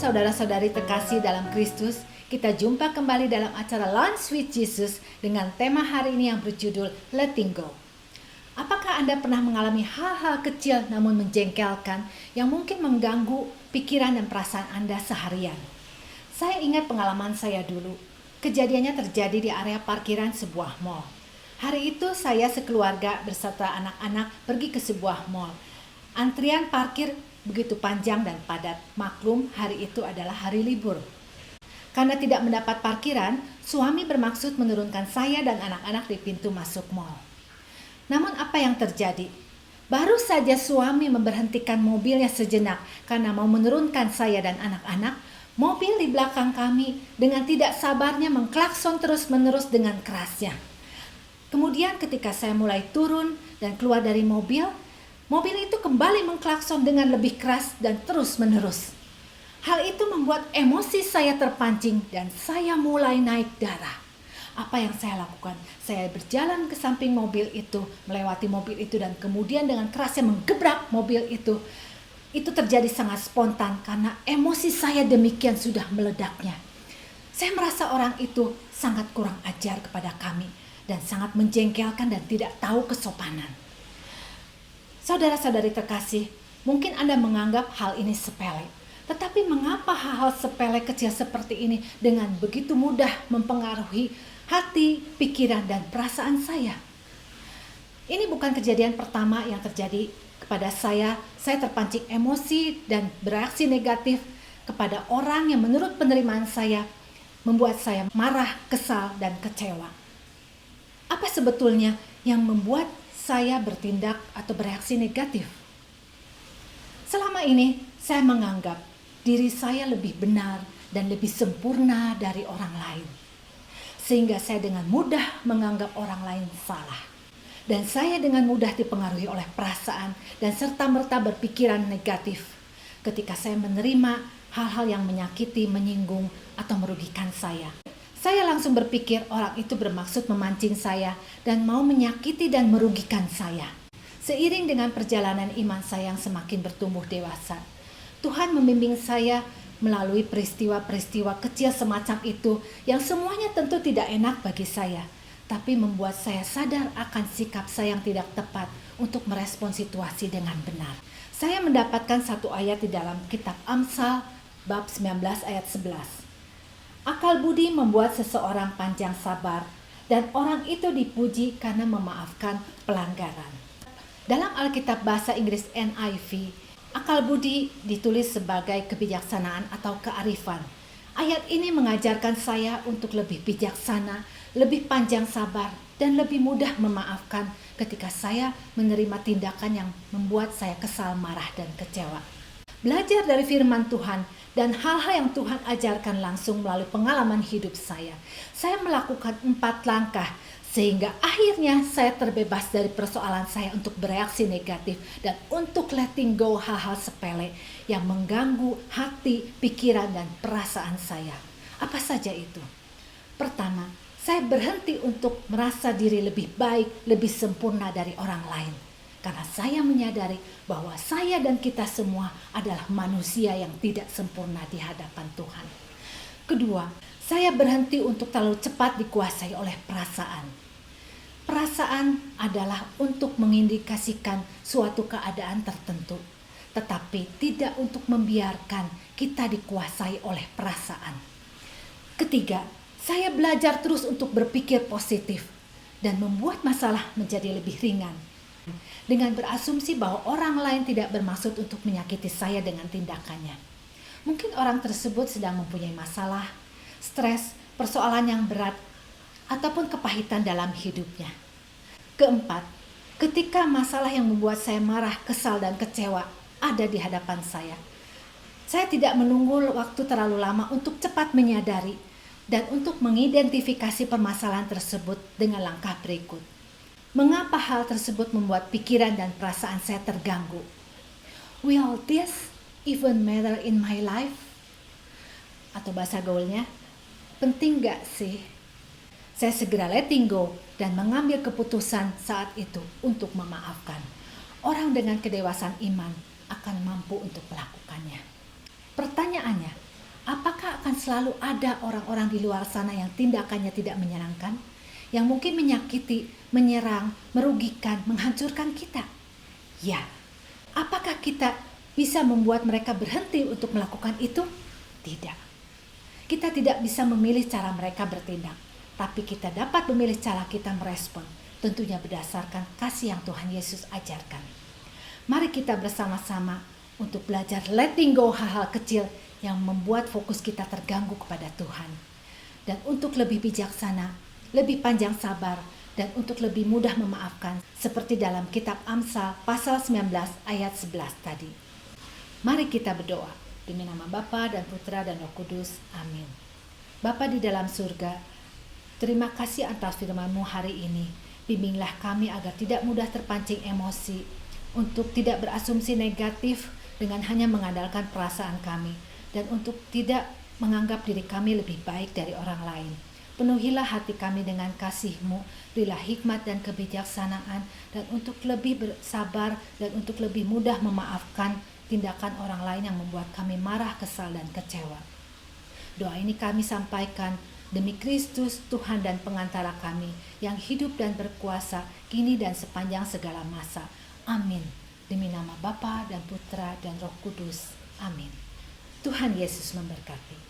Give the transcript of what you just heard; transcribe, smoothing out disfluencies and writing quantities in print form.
saudara-saudari terkasih dalam Kristus, kita jumpa kembali dalam acara Lunch with Jesus dengan tema hari ini yang berjudul Letting Go. Apakah Anda pernah mengalami hal-hal kecil namun menjengkelkan yang mungkin mengganggu pikiran dan perasaan Anda seharian? Saya ingat pengalaman saya dulu. Kejadiannya terjadi di area parkiran sebuah mall. Hari itu saya sekeluarga beserta anak-anak pergi ke sebuah mall. Antrian parkir begitu panjang dan padat. Maklum, hari itu adalah hari libur. Karena tidak mendapat parkiran, suami bermaksud menurunkan saya dan anak-anak di pintu masuk mall. Namun apa yang terjadi? Baru saja suami memberhentikan mobilnya sejenak karena mau menurunkan saya dan anak-anak, mobil di belakang kami dengan tidak sabarnya mengklakson terus-menerus dengan kerasnya. Kemudian ketika saya mulai turun dan keluar dari mobil itu kembali mengklakson dengan lebih keras dan terus-menerus. Hal itu membuat emosi saya terpancing dan saya mulai naik darah. Apa yang saya lakukan? Saya berjalan ke samping mobil itu, melewati mobil itu dan kemudian dengan kerasnya menggebrak mobil itu. Itu terjadi sangat spontan karena emosi saya demikian sudah meledaknya. Saya merasa orang itu sangat kurang ajar kepada kami dan sangat menjengkelkan dan tidak tahu kesopanan. Saudara-saudari terkasih, mungkin Anda menganggap hal ini sepele. Tetapi mengapa hal-hal sepele kecil seperti ini dengan begitu mudah mempengaruhi hati, pikiran, dan perasaan saya? Ini bukan kejadian pertama yang terjadi kepada saya. Saya terpancing emosi dan bereaksi negatif kepada orang yang menurut penerimaan saya membuat saya marah, kesal, dan kecewa. Apa sebetulnya yang membuat saya bertindak atau bereaksi negatif? Selama ini saya menganggap diri saya lebih benar dan lebih sempurna dari orang lain. Sehingga saya dengan mudah menganggap orang lain salah. Dan saya dengan mudah dipengaruhi oleh perasaan dan serta-merta berpikiran negatif ketika saya menerima hal-hal yang menyakiti, menyinggung, atau merugikan saya. Saya langsung berpikir orang itu bermaksud memancing saya dan mau menyakiti dan merugikan saya. Seiring dengan perjalanan iman saya yang semakin bertumbuh dewasa, Tuhan membimbing saya melalui peristiwa-peristiwa kecil semacam itu yang semuanya tentu tidak enak bagi saya, tapi membuat saya sadar akan sikap saya yang tidak tepat untuk merespon situasi dengan benar. Saya mendapatkan satu ayat di dalam kitab Amsal bab 19 ayat 11. Akal budi membuat seseorang panjang sabar, dan orang itu dipuji karena memaafkan pelanggaran. Dalam Alkitab bahasa Inggris NIV, akal budi ditulis sebagai kebijaksanaan atau kearifan. Ayat ini mengajarkan saya untuk lebih bijaksana, lebih panjang sabar, dan lebih mudah memaafkan ketika saya menerima tindakan yang membuat saya kesal, marah, dan kecewa. Belajar dari firman Tuhan dan hal-hal yang Tuhan ajarkan langsung melalui pengalaman hidup saya melakukan 4 langkah sehingga akhirnya saya terbebas dari persoalan saya untuk bereaksi negatif dan untuk letting go hal-hal sepele yang mengganggu hati, pikiran, dan perasaan saya. Apa saja itu? Pertama, saya berhenti untuk merasa diri lebih baik, lebih sempurna dari orang lain. Karena saya menyadari bahwa saya dan kita semua adalah manusia yang tidak sempurna di hadapan Tuhan. Kedua, saya berhenti untuk terlalu cepat dikuasai oleh perasaan. Perasaan adalah untuk mengindikasikan suatu keadaan tertentu, tetapi tidak untuk membiarkan kita dikuasai oleh perasaan. Ketiga, saya belajar terus untuk berpikir positif dan membuat masalah menjadi lebih ringan. Dengan berasumsi bahwa orang lain tidak bermaksud untuk menyakiti saya dengan tindakannya. Mungkin orang tersebut sedang mempunyai masalah, stres, persoalan yang berat, ataupun kepahitan dalam hidupnya. Keempat, ketika masalah yang membuat saya marah, kesal, dan kecewa ada di hadapan saya tidak menunggu waktu terlalu lama untuk cepat menyadari dan untuk mengidentifikasi permasalahan tersebut dengan langkah berikut. Mengapa hal tersebut membuat pikiran dan perasaan saya terganggu? Will this even matter in my life? Atau bahasa gaulnya, penting gak sih? Saya segera letting go dan mengambil keputusan saat itu untuk memaafkan. Orang dengan kedewasaan iman akan mampu untuk melakukannya. Pertanyaannya, Apakah akan selalu ada orang-orang di luar sana yang tindakannya tidak menyenangkan? Yang mungkin menyakiti, menyerang, merugikan, menghancurkan kita? Ya. Apakah kita bisa membuat mereka berhenti untuk melakukan itu? Tidak. Kita tidak bisa memilih cara mereka bertindak, tapi kita dapat memilih cara kita merespon, tentunya berdasarkan kasih yang Tuhan Yesus ajarkan. Mari kita bersama-sama untuk belajar letting go hal-hal kecil yang membuat fokus kita terganggu kepada Tuhan. Dan untuk lebih bijaksana, lebih panjang sabar, dan untuk lebih mudah memaafkan, seperti dalam kitab Amsal pasal 19 ayat 11 tadi. Mari kita berdoa, demi nama Bapa dan Putra dan Roh Kudus. Amin. Bapa di dalam surga, terima kasih atas firman-Mu hari ini. Bimbinglah kami agar tidak mudah terpancing emosi, untuk tidak berasumsi negatif dengan hanya mengandalkan perasaan kami, dan untuk tidak menganggap diri kami lebih baik dari orang lain. Penuhilah hati kami dengan kasih-Mu, berilah hikmat dan kebijaksanaan, dan untuk lebih bersabar dan untuk lebih mudah memaafkan tindakan orang lain yang membuat kami marah, kesal, dan kecewa. Doa ini kami sampaikan demi Kristus, Tuhan dan pengantara kami, yang hidup dan berkuasa kini dan sepanjang segala masa. Amin. Demi nama Bapa dan Putra dan Roh Kudus. Amin. Tuhan Yesus memberkati.